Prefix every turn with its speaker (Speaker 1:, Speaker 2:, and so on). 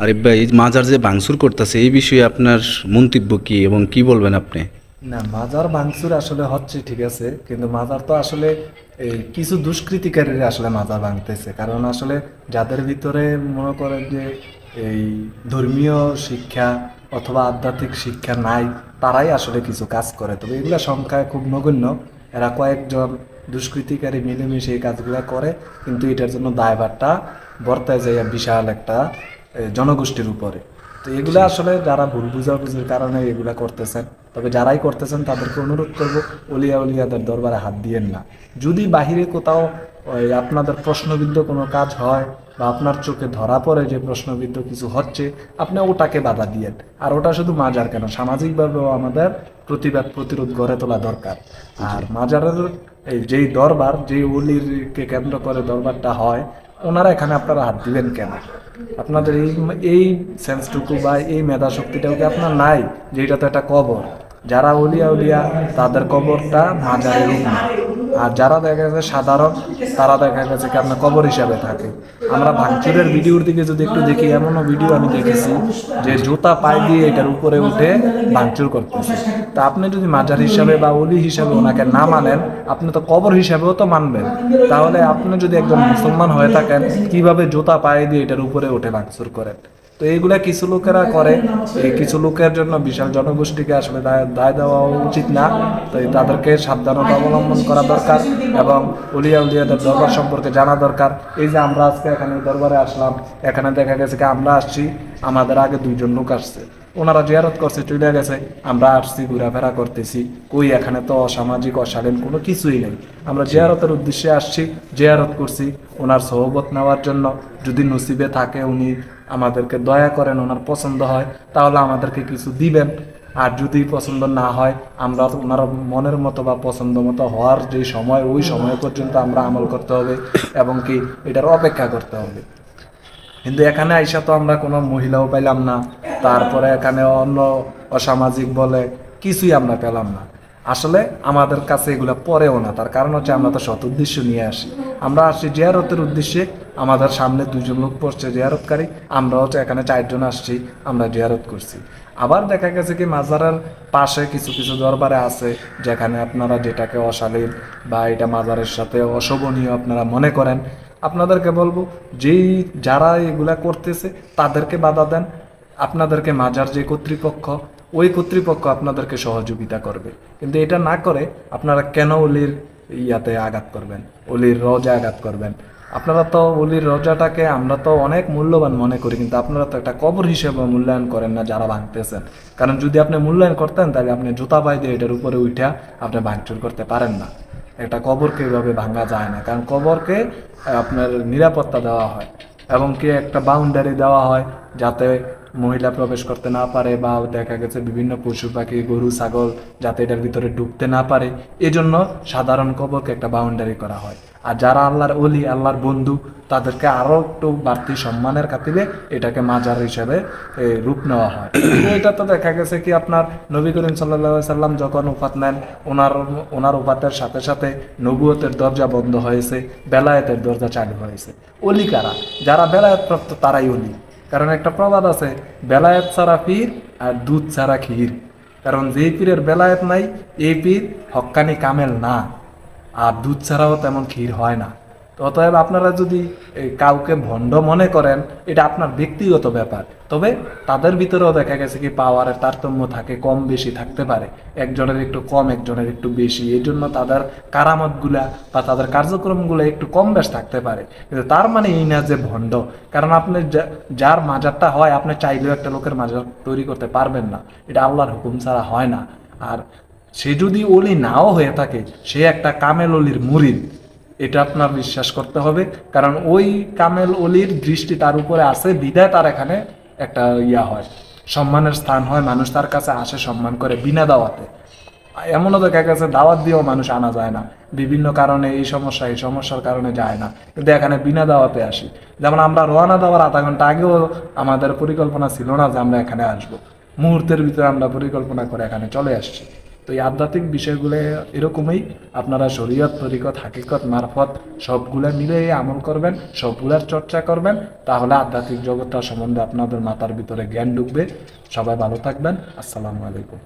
Speaker 1: আরিফ ভাই, এই মাজার যে ভাঙচুর করতেছে এই বিষয়ে আপনার মন্তব্য কি এবং কি বলবেন আপনি?
Speaker 2: না, মাজার ভাঙচুর আসলে হচ্ছে ঠিক আছে, কিন্তু মাজার তো আসলে এই কিছু দুষ্কৃতিকারীরা আসলে মাজার ভাঙতেছে। কারণ আসলে যাদের ভিতরে মনে করেন যে এই ধর্মীয় শিক্ষা অথবা আধ্যাত্মিক শিক্ষা নাই, তারাই আসলে কিছু কাজ করে। তবে এগুলা সংখ্যায় খুব নগণ্য। এরা কয়েকজন দুষ্কৃতিকারী মিলেমিশে এই কাজগুলো করে, কিন্তু এটার জন্য দায়ভারটা বর্তায় যায় বিশাল একটা জনগোষ্ঠীর উপরে। তো এগুলা আসলে যারা ভুল বুঝাবুঝির কারণে এগুলা করতেছেন। তবে যারাই করতেছেন তাদেরকে অনুরোধ করব, অলিয়া উলিয়াদের দরবারে হাত দিয়েন না। যদি বাহিরে কোথাও ওই আপনাদের প্রশ্নবিদ্ধ কোনো কাজ হয় বা আপনার চোখে ধরা পড়ে যে প্রশ্নবিদ্ধ কিছু হচ্ছে, আপনি ওটাকে বাধা দিয়েন। আর ওটা শুধু মাজার কেন, সামাজিকভাবেও আমাদের প্রতিবাদ প্রতিরোধ গড়ে তোলা দরকার।
Speaker 1: জি।
Speaker 2: আর মাজারের এই যেই দরবার, যেই অলিরকে কেন্দ্র করে দরবারটা হয়, ওনারা এখানে আপনারা হাত দিবেন কেন? আপনাদের এই এই সেন্সটুকু বা এই মেধা শক্তিটাও কি আপনার নাই যে এটা তো একটা কবর? যারা উলিয়া উলিয়া তাদের কবরটা মাজারের রূপ না। আর যারা দেখা গেছে সাধারণ, তারা দেখা গেছে কি আপনার কবর হিসাবে থাকে। আমরা ভাঙচুরের ভিডিওর দিকে যদি একটু দেখি, এমনও ভিডিও আমি দেখেছি যে জুতা পায়ে দিয়ে এটার উপরে উঠে ভাঙচুর করতেছে। তা আপনি যদি মাজার হিসাবে বা অলি হিসাবে ওনাকে না মানেন, আপনি তো কবর হিসাবেও তো মানবেন। তাহলে আপনি যদি একজন মুসলমান হয়ে থাকেন, কিভাবে জুতা পায়ে দিয়ে এটার উপরে উঠে ভাঙচুর করেন? তো এইগুলা কিছু লোকেরা করে। এই কিছু লোকের জন্য বিশাল জনগোষ্ঠীকে আসলে দায় দেওয়া উচিত না। তো তাদেরকে সাবধানতা অবলম্বন করা দরকার এবং উলিয়া উলিয়াদের দরবার সম্পর্কে জানা দরকার। এই যে আমরা আজকে এখানে দরবারে আসলাম, এখানে দেখা গেছে কি আমরা আসছি, আমাদের আগে দুইজন লোক আসছে, ওনারা জিয়ারত করছে চলে গেছে, আমরা আসছি ঘোরাফেরা করতেছি। কই এখানে তো অসামাজিক অশালীন কোনো কিছুই নেই। আমরা
Speaker 1: জি।
Speaker 2: জিয়ারতের উদ্দেশ্যে আসছি, জিয়ারত করছি ওনার সহবত নেওয়ার জন্য। যদি নসিবে থাকে উনি আমাদেরকে দয়া করেন, ওনার পছন্দ হয় তাহলে আমাদেরকে কিছু দিবেন। আর যদি পছন্দ না হয়, আমরা ওনার মনের মতো বা পছন্দ মতো হওয়ার যে সময়, ওই সময় পর্যন্ত আমরা আমল করতে হবে এবং কি এটার অপেক্ষা করতে হবে। কিন্তু এখানে আইসা তো আমরা কোনো মহিলাও পাইলাম না, তারপরে এখানে অন্য অসামাজিক বলে কিছুই আমরা পেলাম না। আসলে আমাদের কাছে এগুলো পরেও না, তার কারণ হচ্ছে আমরা তো সৎ উদ্দেশ্য নিয়ে আসি। আমরা আসছি জিয়ারতের উদ্দেশ্যে, আমাদের সামনে দুজন লোক পড়ছে জিয়ারতকারী, আমরা হচ্ছে এখানে চারজন আসছি, আমরা জিয়ারত করছি। আবার দেখা গেছে কি মাজারের পাশে কিছু কিছু দরবারে আছে যেখানে আপনারা যেটাকে অশালীন বা এটা মাজারের সাথে অশোভনীয় আপনারা মনে করেন, আপনাদেরকে বলবো যেই যারা এগুলা করতেছে তাদেরকে বাধা দেন। আপনাদেরকে মাজার যে কর্তৃপক্ষ, ওই কর্তৃপক্ষ আপনাদেরকে সহযোগিতা করবে। কিন্তু এটা না করে আপনারা কেন অলির ইয়াতে আঘাত করবেন, অলির রোজা আঘাত করবেন? আপনারা তো অলির রোজাটাকে আমরা তো অনেক মূল্যবান মনে করি, কিন্তু আপনারা তো একটা কবর হিসেবে মূল্যায়ন করেন না যারা ভাঙতেছেন। কারণ যদি আপনি মূল্যায়ন করতেন তাহলে আপনি জুতা পায়ে দিয়ে এটার উপরে উঠা আপনি ভাঙচুর করতে পারেন না। একটা কবরকে এভাবে ভাঙা যায় না, কারণ কবরকে আপনার নিরাপত্তা দেওয়া হয় এবং কি একটা বাউন্ডারি দেওয়া হয় যাতে মহিলা প্রবেশ করতে না পারে, বা দেখা গেছে বিভিন্ন পশু পাখি গরু ছাগল যাতে এটার ভিতরে ঢুকতে না পারে। এজন্য সাধারণ কবরকে একটা বাউন্ডারি করা হয়। আর যারা আল্লাহর ওলি, আল্লাহর বন্ধু, তাদেরকে আরো একটু বাড়তি সম্মানের খাতিরে এটাকে মাজার হিসেবে রূপ নেওয়া হয়। তো এটা তো দেখা গেছে কি আপনার নবী করিম সাল্লাল্লাহু সাল্লাম যখন উফাত নেন, ওনার ওনার উফাতের সাথে সাথে নবুয়তের দরজা বন্ধ হয়েছে, বেলায়েতের দরজা চালু হয়েছে। অলি কারা? যারা বেলায়েত প্রাপ্ত তারাই অলি। কারণ একটা প্রবাদ আছে, বেলায়েত ছাড়া পীর আর দুধ ছাড়া ক্ষীর। কারণ যেই পীরের বেলায়েত নাই, এই পীর হক্কানি কামেল না। আর দুধ ছাড়াও তেমন ক্ষীর হয় না। তো অতএব আপনারা যদি কাউকে ভণ্ড মনে করেন, এটা আপনার ব্যক্তিগত ব্যাপার। তবে তাদের ভিতরেও দেখা গেছে কি পাওয়ারের তারতম্য থাকে, কম বেশি থাকতে পারে। একজনের একটু কম, একজনের একটু বেশি, এই জন্য তাদের কারামতগুলা বা তাদের কার্যক্রমগুলো একটু কম বেশ থাকতে পারে। কিন্তু তার মানে এই না যে ভণ্ড। কারণ আপনি যার মাজারটা হয়, আপনি চাইলেও একটা লোকের মাজার তৈরি করতে পারবেন না, এটা আল্লাহর হুকুম ছাড়া হয় না। আর সে যদি অলি নাও হয়ে থাকে, সে একটা কামেল অলির মুরিদ, এটা আপনার বিশ্বাস করতে হবে। কারণ ওই কামেল অলির দৃষ্টি তার উপরে আছে বিধায় তার এখানে একটা ইয়া হয়, সম্মানের স্থান হয়, মানুষ তার কাছে আসে সম্মান করে বিনা দাওয়াতে। এমনও দেখা গেছে দাওয়াত দিয়েও মানুষ আনা যায় না, বিভিন্ন কারণে এই সমস্যা এই সমস্যার কারণে যায় না, কিন্তু এখানে বিনা দাওয়াতে আসি। যেমন আমরা রওনা দেওয়ার আধা ঘন্টা আগেও আমাদের পরিকল্পনা ছিল না যে আমরা এখানে আসব, মুহূর্তের ভিতরে আমরা পরিকল্পনা করে এখানে চলে আসছি। তো এই আধ্যাত্মিক বিষয়গুলো এরকমই, আপনারা শরীয়ত তরিকত হাকিকত মারফত সবগুলা মিলে আমল করবেন, সবগুলার চর্চা করবেন, তাহলে আধ্যাত্মিক জগৎটা সম্বন্ধে আপনাদের মাথার ভিতরে জ্ঞান ঢুকবে। সবাই ভালো থাকবেন। আসসালামু আলাইকুম।